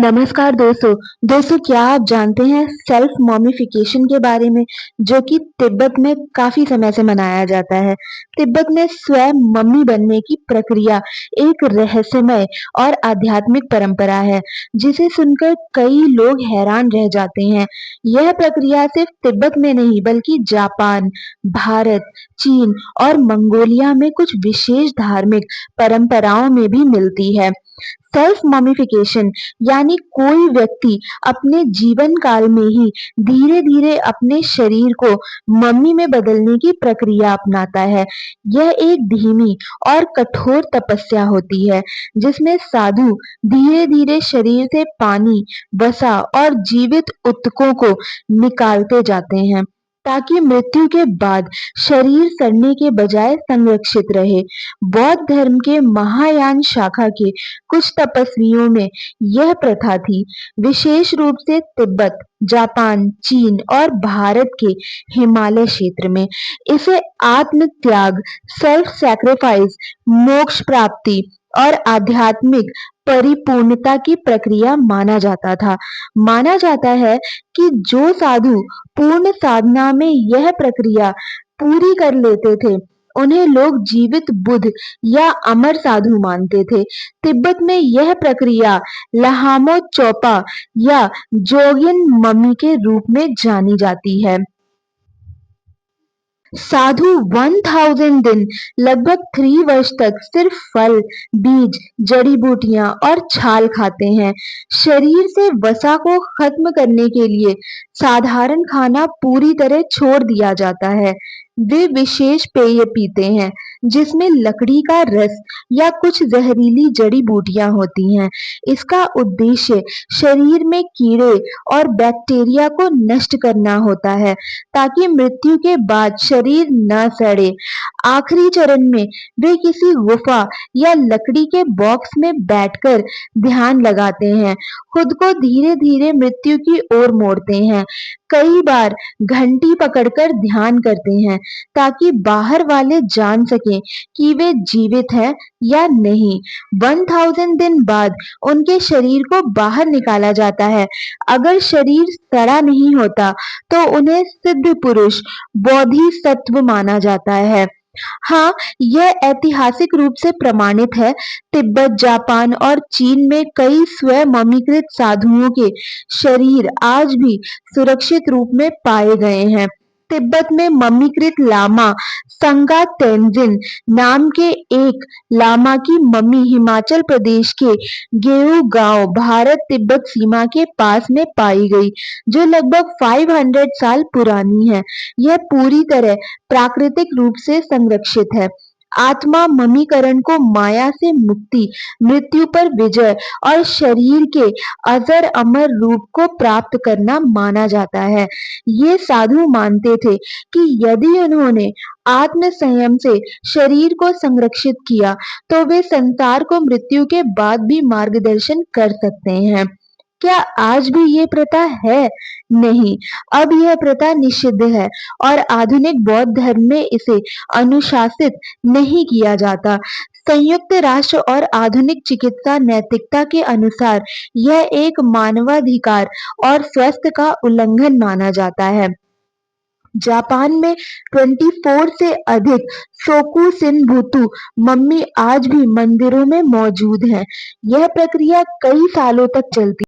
नमस्कार दोस्तों क्या आप जानते हैं सेल्फ मॉमिफिकेशन के बारे में जो कि तिब्बत में काफी समय से मनाया जाता है। तिब्बत में स्वयं मम्मी बनने की प्रक्रिया एक रहस्यमय और आध्यात्मिक परंपरा है जिसे सुनकर कई लोग हैरान रह जाते हैं। यह प्रक्रिया सिर्फ तिब्बत में नहीं बल्कि जापान, भारत, चीन और मंगोलिया में कुछ विशेष धार्मिक परंपराओं में भी मिलती है। सेल्फ मॉमिफिकेशन यानी कोई व्यक्ति अपने जीवन काल में ही धीरे-धीरे अपने शरीर को मम्मी में बदलने की प्रक्रिया अपनाता है। यह एक धीमी और कठोर तपस्या होती है, जिसमें साधु धीरे-धीरे शरीर से पानी, वसा और जीवित ऊतकों को निकालते जाते हैं, ताकि मृत्यु के बाद शरीर सड़ने के बजाय संरक्षित रहे। बौद्ध धर्म के महायान शाखा के कुछ तपस्वियों में यह प्रथा थी, विशेष रूप से तिब्बत, जापान, चीन और भारत के हिमालय क्षेत्र में। इसे आत्म त्याग, सेल्फ सैक्रिफाइस, मोक्ष प्राप्ति और आध्यात्मिक परिपूर्णता की प्रक्रिया माना जाता था। माना जाता है कि जो साधु पूर्ण साधना में यह प्रक्रिया पूरी कर लेते थे, उन्हें लोग जीवित बुद्ध या अमर साधु मानते थे। तिब्बत में यह प्रक्रिया लहामो चोपा या जोगिन मम्मी के रूप में जानी जाती है। साधु 1000 दिन लगभग 3 वर्ष तक सिर्फ फल, बीज, जड़ी बूटियां और छाल खाते हैं। शरीर से वसा को खत्म करने के लिए साधारण खाना पूरी तरह छोड़ दिया जाता है। वे विशेष पेय पीते हैं जिसमें लकड़ी का रस या कुछ जहरीली जड़ी बूटियां होती हैं। इसका उद्देश्य शरीर में कीड़े और बैक्टीरिया को नष्ट करना होता है ताकि मृत्यु के बाद शरीर न सड़े। आखिरी चरण में वे किसी गुफा या लकड़ी के बॉक्स में बैठकर ध्यान लगाते हैं, खुद को धीरे-धीरे मृत्यु की ओर मोड़ते हैं। कई बार घंटी पकड़कर ध्यान करते हैं ताकि बाहर वाले जान सकें कि वे जीवित हैं या नहीं। 1000 दिन बाद उनके शरीर को बाहर निकाला जाता है। अगर शरीर सड़ा नहीं होता तो उन्हें सिद्ध पुरुष बोधिसत्व माना जाता है। हाँ, यह ऐतिहासिक रूप से प्रमाणित है। तिब्बत, जापान और चीन में कई स्वयं ममीकृत साधुओं के शरीर आज भी सुरक्षित रूप में पाए गए हैं। तिब्बत में मम्मीकृत लामा संगा तेंजिन नाम के एक लामा की मम्मी हिमाचल प्रदेश के गेऊ गांव भारत तिब्बत सीमा के पास में पाई गई, जो लगभग 500 साल पुरानी है। यह पूरी तरह प्राकृतिक रूप से संरक्षित है। आत्मा ममीकरण को माया से मुक्ति, मृत्यु पर विजय और शरीर के अजर अमर रूप को प्राप्त करना माना जाता है। ये साधु मानते थे कि यदि उन्होंने आत्म संयम से शरीर को संरक्षित किया, तो वे संसार को मृत्यु के बाद भी मार्गदर्शन कर सकते हैं। क्या आज भी ये प्रथा है? नहीं, अब यह प्रथा निषिद्ध है और आधुनिक बौद्ध धर्म में इसे अनुशासित नहीं किया जाता। संयुक्त राष्ट्र और आधुनिक चिकित्सा नैतिकता के अनुसार यह एक मानवाधिकार और स्वास्थ्य का उल्लंघन माना जाता है। जापान में 24 से अधिक शोकुशिनबुतु मम्मी आज भी मंदिरों में मौजूद हैं। यह प्रक्रिया कई सालों तक चलती